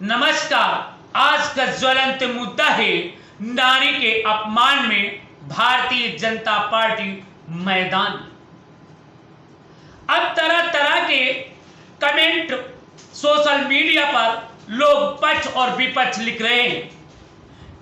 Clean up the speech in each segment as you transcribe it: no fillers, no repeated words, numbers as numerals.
नमस्कार। आज का ज्वलंत मुद्दा है नारी के अपमान में भारतीय जनता पार्टी मैदान। अब तरह तरह के कमेंट सोशल मीडिया पर लोग पक्ष और विपक्ष लिख रहे हैं।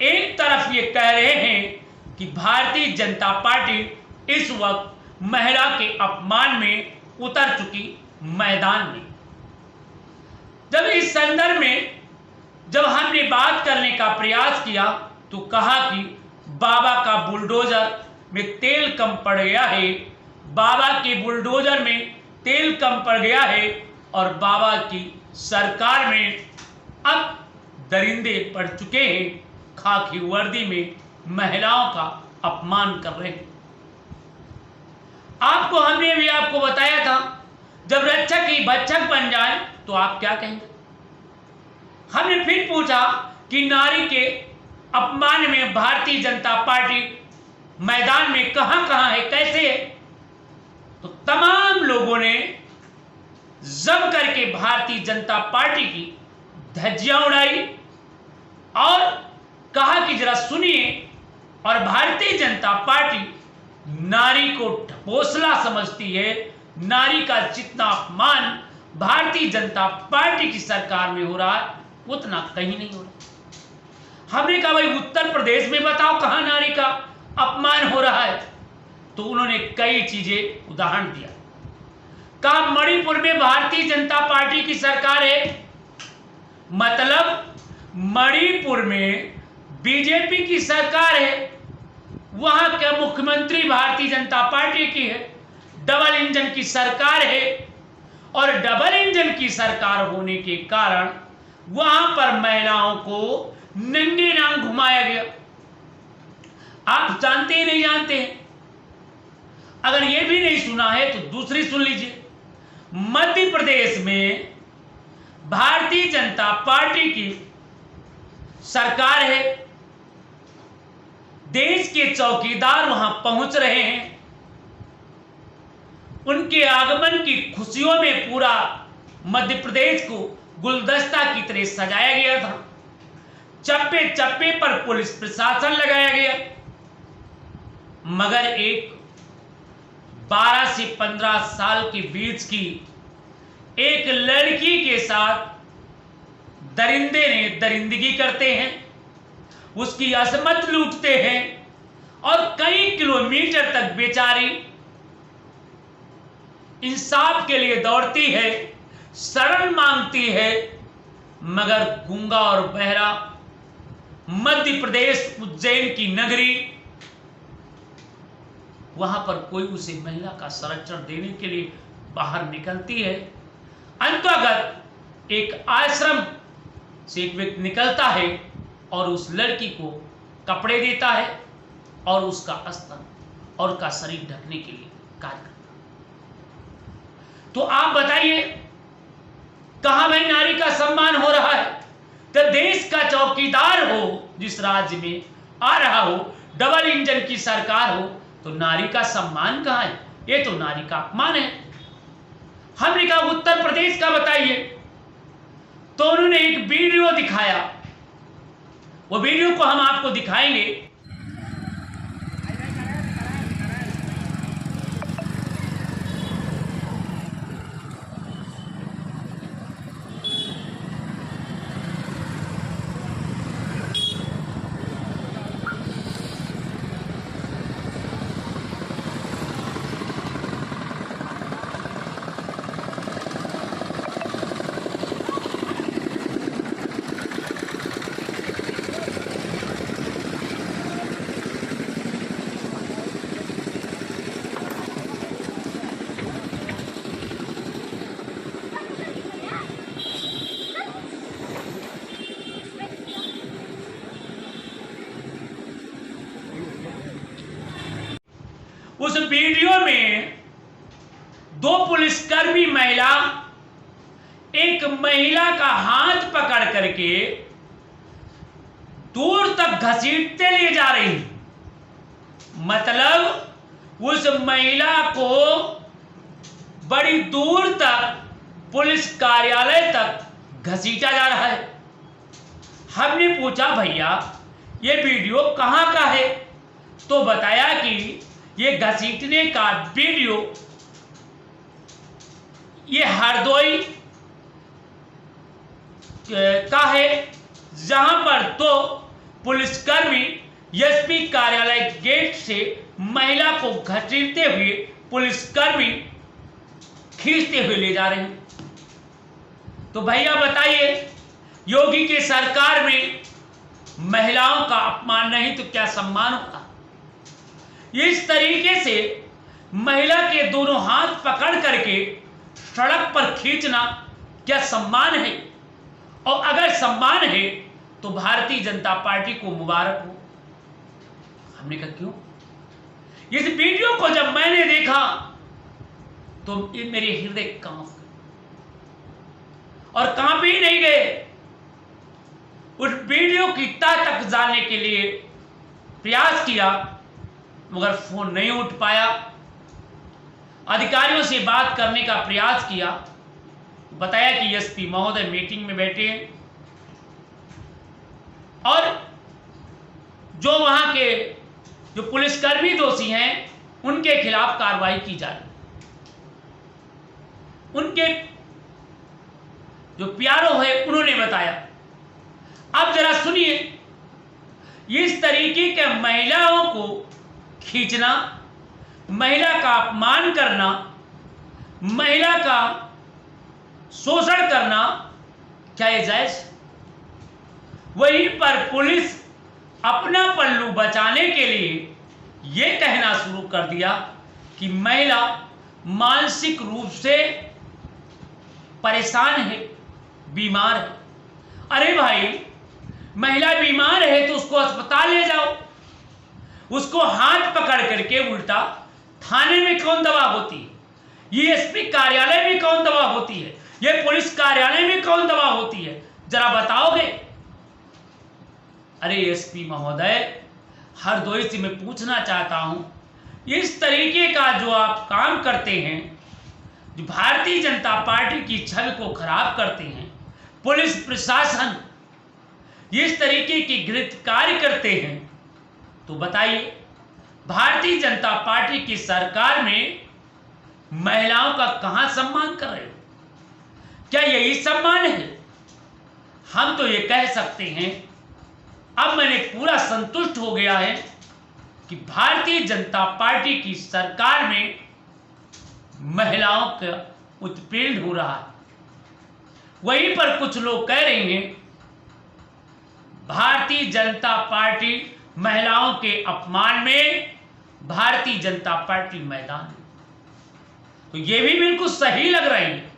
एक तरफ ये कह रहे हैं कि भारतीय जनता पार्टी इस वक्त महिला के अपमान में उतर चुकी मैदान में। जब इस संदर्भ में जब हमने बात करने का प्रयास किया तो कहा कि बाबा का बुलडोजर में तेल कम पड़ गया है, बाबा के बुलडोजर में तेल कम पड़ गया है और बाबा की सरकार में अब दरिंदे पड़ चुके हैं, खाकी वर्दी में महिलाओं का अपमान कर रहे हैं। हमने भी आपको बताया था जब रक्षक ही भक्षक बन जाए तो आप क्या कहेंगे। हमने फिर पूछा कि नारी के अपमान में भारतीय जनता पार्टी मैदान में कहां है, कैसे है। तो तमाम लोगों ने जम करके भारतीय जनता पार्टी की धज्जियां उड़ाई और कहा कि जरा सुनिए, और भारतीय जनता पार्टी नारी को ढकोसला समझती है। नारी का जितना अपमान भारतीय जनता पार्टी की सरकार में हो रहा है उतना कहीं नहीं हो रहा। हमने कहा भाई उत्तर प्रदेश में बताओ कहां नारी का अपमान हो रहा है। तो उन्होंने कई चीजें उदाहरण दिया। कहा मणिपुर में भारतीय जनता पार्टी की सरकार है, मतलब मणिपुर में बीजेपी की सरकार है, वहां के मुख्यमंत्री भारतीय जनता पार्टी की है, डबल इंजन की सरकार है। और डबल इंजन की सरकार होने के कारण वहां पर महिलाओं को नंगे नाम घुमाया गया। आप जानते ही नहीं जानते हैं। अगर यह भी नहीं सुना है तो दूसरी सुन लीजिए। मध्य प्रदेश में भारतीय जनता पार्टी की सरकार है, देश के चौकीदार वहां पहुंच रहे हैं। उनके आगमन की खुशियों में पूरा मध्य प्रदेश को गुलदस्ता की तरह सजाया गया था। चप्पे चप्पे पर पुलिस प्रशासन लगाया गया। मगर एक 12 से 15 साल के बीच की एक लड़की के साथ दरिंदे ने दरिंदगी करते हैं, उसकी असमत लूटते हैं और कई किलोमीटर तक बेचारी इंसाफ के लिए दौड़ती है, शरण मांगती है। मगर गूंगा और बहरा मध्य प्रदेश उज्जैन की नगरी, वहां पर कोई उसे महिला का संरक्षण देने के लिए बाहर निकलती है। अंततः एक आश्रम से एक व्यक्ति निकलता है और उस लड़की को कपड़े देता है और उसका स्तन और का शरीर ढकने के लिए कार्य करता है। तो आप बताइए कहां भाई नारी का सम्मान हो रहा है। तो देश का चौकीदार हो, जिस राज्य में आ रहा हो, डबल इंजन की सरकार हो, तो नारी का सम्मान कहां है। ये तो नारी का अपमान है। हमने कहा उत्तर प्रदेश का बताइए। तो उन्होंने एक वीडियो दिखाया, वो वीडियो को हम आपको दिखाएंगे। उस वीडियो में दो पुलिसकर्मी महिला एक महिला का हाथ पकड़ करके दूर तक घसीटते लिए जा रही, मतलब उस महिला को बड़ी दूर तक पुलिस कार्यालय तक घसीटा जा रहा है। हमने पूछा भैया ये वीडियो कहाँ का है, तो बताया कि ये घसीटने का वीडियो ये हरदोई का है, जहां पर दो पुलिसकर्मी एसपी कार्यालय गेट से महिला को घसीटते हुए पुलिसकर्मी खींचते हुए ले जा रहे हैं। तो भैया बताइए, योगी की सरकार में महिलाओं का अपमान नहीं तो क्या सम्मान होगा? इस तरीके से महिला के दोनों हाथ पकड़ करके सड़क पर खींचना क्या सम्मान है? और अगर सम्मान है तो भारतीय जनता पार्टी को मुबारक हो। हमने कहा क्यों? इस वीडियो को जब मैंने देखा तो मेरे हृदय कांप गए, और कांप ही नहीं गए, उस वीडियो की तह तक जानने के लिए प्रयास किया मगर फोन नहीं उठ पाया। अधिकारियों से बात करने का प्रयास किया, बताया कि एसपी महोदय मीटिंग में बैठे हैं और जो वहां के जो पुलिसकर्मी दोषी हैं उनके खिलाफ कार्रवाई की जा रही। उनके जो प्यारो है उन्होंने बताया। अब जरा सुनिए, इस तरीके के महिलाओं को खींचना, महिला का अपमान करना, महिला का शोषण करना क्या ये जायज? वहीं पर पुलिस अपना पल्लू बचाने के लिए यह कहना शुरू कर दिया कि महिला मानसिक रूप से परेशान है, बीमार है। अरे भाई, महिला बीमार है तो उसको अस्पताल ले जाओ, उसको हाथ पकड़ करके उल्टा थाने में कौन दवा होती है? ये एसपी कार्यालय में कौन दवा होती है? ये पुलिस कार्यालय में कौन दवा होती है? जरा बताओगे? अरे एसपी महोदय, हरदोई से मैं पूछना चाहता हूं, इस तरीके का जो आप काम करते हैं, जो भारतीय जनता पार्टी की छवि को खराब करते हैं, पुलिस प्रशासन इस तरीके की घृणित कार्य करते हैं, तो बताइए भारतीय जनता पार्टी की सरकार में महिलाओं का कहां सम्मान कर रहे हो? क्या यही सम्मान है? हम तो ये कह सकते हैं, अब मैंने पूरा संतुष्ट हो गया है कि भारतीय जनता पार्टी की सरकार में महिलाओं का उत्पीड़न हो रहा है। वहीं पर कुछ लोग कह रहे हैं भारतीय जनता पार्टी महिलाओं के अपमान में, भारतीय जनता पार्टी मैदान में। तो ये भी बिल्कुल सही लग रही है।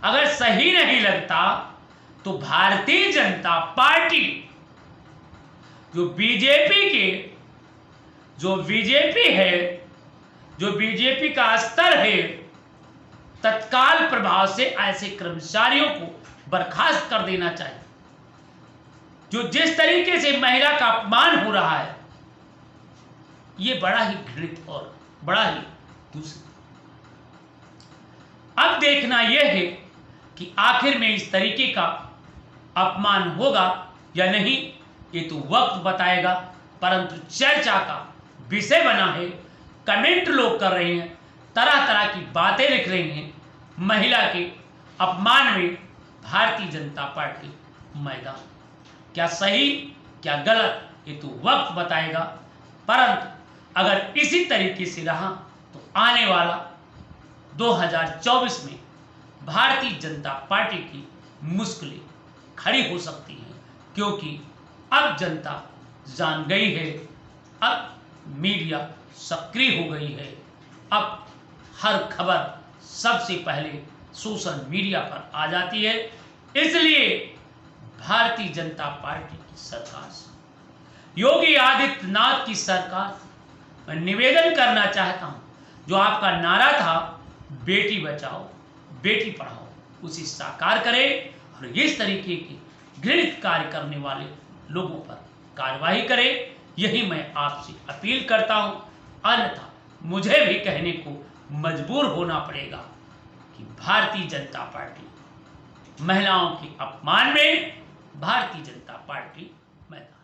अगर सही नहीं लगता तो भारतीय जनता पार्टी जो बीजेपी का स्तर है, तत्काल प्रभाव से ऐसे कर्मचारियों को बर्खास्त कर देना चाहिए। जो जिस तरीके से महिला का अपमान हो रहा है, ये बड़ा ही घृणित और बड़ा ही दूसरा। अब देखना यह है कि आखिर में इस तरीके का अपमान होगा या नहीं, ये तो वक्त बताएगा। परंतु चर्चा का विषय बना है, कमेंट लोग कर रहे हैं, तरह तरह की बातें लिख रहे हैं। महिला के अपमान में भारतीय जनता पार्टी मैदान, क्या सही क्या गलत ये तो वक्त बताएगा। परंतु अगर इसी तरीके से रहा तो आने वाला 2024 में भारतीय जनता पार्टी की मुश्किलें खड़ी हो सकती हैं, क्योंकि अब जनता जान गई है, अब मीडिया सक्रिय हो गई है, अब हर खबर सबसे पहले सोशल मीडिया पर आ जाती है। इसलिए भारतीय जनता पार्टी की सरकार से, योगी आदित्यनाथ की सरकार से मैं निवेदन करना चाहता हूं, जो आपका नारा था बेटी बचाओ बेटी पढ़ाओ, उसे साकार करें और इस तरीके के घृणित कार्य करने वाले लोगों पर कार्रवाई करें। यही मैं आपसे अपील करता हूं। अन्यथा मुझे भी कहने को मजबूर होना पड़ेगा कि भारतीय जनता पार्टी महिलाओं के अपमान में भारतीय जनता पार्टी की मैदान।